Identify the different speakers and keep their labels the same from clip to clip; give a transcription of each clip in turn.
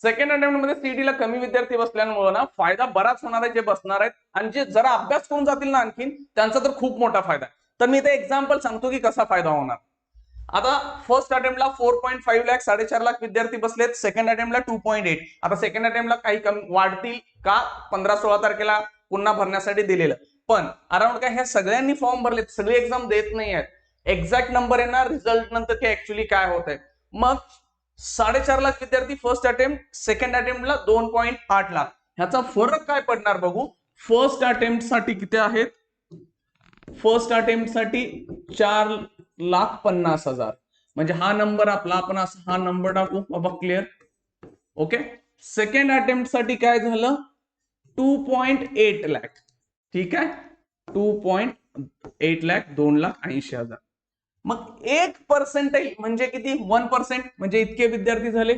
Speaker 1: Second attempt मध्ये सीईटीला कमी विद्यार्थी बसल्यामुळे ना फायदा बराच होणार आहे जे बसणार आहेत, आणि जे जरा अभ्यास करून जातील ना आणखीन त्यांचा तर खूप मोठा फायदा आहे. तर मी इथे एक्झाम्पल सांगतो की कसा फायदा होणार. आता फर्स्ट अटेम्प्टला 4.5 लाख 4.5 लाख विद्यार्थी बसलेत, सेकंड अटेम्प्टला 2.8. आता सेकंड अटेम्प्टला काही कमी वाढतील का 15-16 तारखेला पुन्हा भरण्यासाठी दिलेलं, पण अराउंड काय ह्या सगळ्यांनी फॉर्म भरलेत, सगळे एक्झाम देत नाही आहेत. एक्झॅक्ट नंबर येणार रिझल्ट नंतर की ऍक्च्युली काय होत आहे. मग 4.5 लाख विद्यार्थी फर्स्ट अटेम्प्ट, सेकंड अटेम्प्टला 2.8 लाख, ह्याचा फरक काय पडणार बघू. फर्स्ट अटेम्प्ट साठी किती आहेत, फर्स्ट अटेम्प्ट साठी 4,50,000, म्हणजे हा नंबर आपला, आपण असा हा नंबर टाकू बाबा, क्लिअर. ओके. सेकंड अटेम्प्ट साठी काय झालं, 2.8 लाख. ठीक आहे, 2.8 लाख, 2,80,000. मग 1% म्हणजे किती, 1% म्हणजे इतके विद्यार्थी झाले.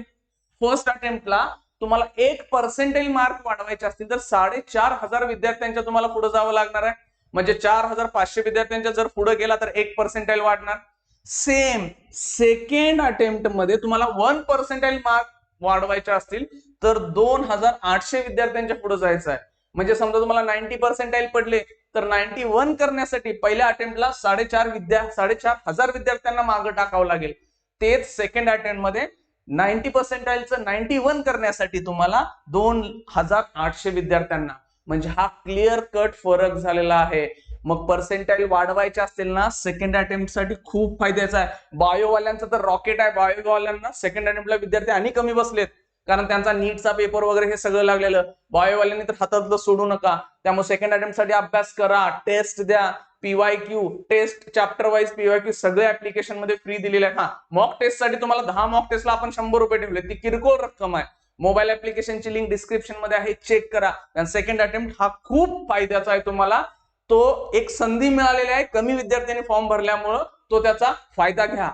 Speaker 1: फर्स्ट अटेम्प्टला तुम्हाला 1% मार्क वाढवायचे असतील तर 4,500 विद्यार्थ्यांच्या तुम्हाला पुढे जावं लागणार आहे. म्हणजे 4,500 विद्यार्थ्यांच्या जर पुढे गेला तर 1% वाढणार. सेम सेकंड अटेम्प्ट मध्ये तुम्हाला 1% मार्क वाढवायचे असतील तर 2,800 विद्यार्थ्यांच्या पुढे जायचं आहे. म्हणजे समजा तुम्हाला 90% पडले तर 91 करण्यासाठी पहिल्या अटेम्प्टला 4,500 विद्यार्थ्यांना मागे टाकावं लागेल. तेच सेकंड अटेम्प्ट मध्ये 90%चं 91 करण्यासाठी तुम्हाला 2,800 विद्यार्थ्यांना, म्हणजे हा क्लिअर कट फरक झालेला आहे. मग पर्सेंटाईल वाढवायचे असतील ना सेकंड अटेम्प्ट साठी खूप फायद्याचा आहे. बायोवाल्यांचं तर रॉकेट आहे. बायोवाल्यांना सेकंड अटेम्प्टला विद्यार्थी आणि कमी बसलेत, कारण त्यांचा नीटचा पेपर वगैरे हे सगळं लागलेलं. बायोवाल्यांनी तर हातातलं सोडू नका. त्यामुळे सेकंड अटेम्प्ट साठी अभ्यास करा, टेस्ट द्या, PYQ test chapter wise PYQ सगळे ऍप्लिकेशन मध्ये फ्री दिलेले आहे. हा, मॉक टेस्ट साठी तुम्हाला 10 मॉक टेस्टला आपण 100 रुपये ठेवले, ती किरकोळ रक्कम आहे. मोबाईल ऍप्लिकेशनची लिंक डिस्क्रिप्शन मध्ये आहे, चेक करा. सेकंड अटेम्प्ट हा खूप फायद्याचा आहे तुम्हाला. तो एक संधी मिळालेली आहे, कमी विद्यार्थ्यांनी फॉर्म भरल्यामुळं तो त्याचा फायदा घ्या.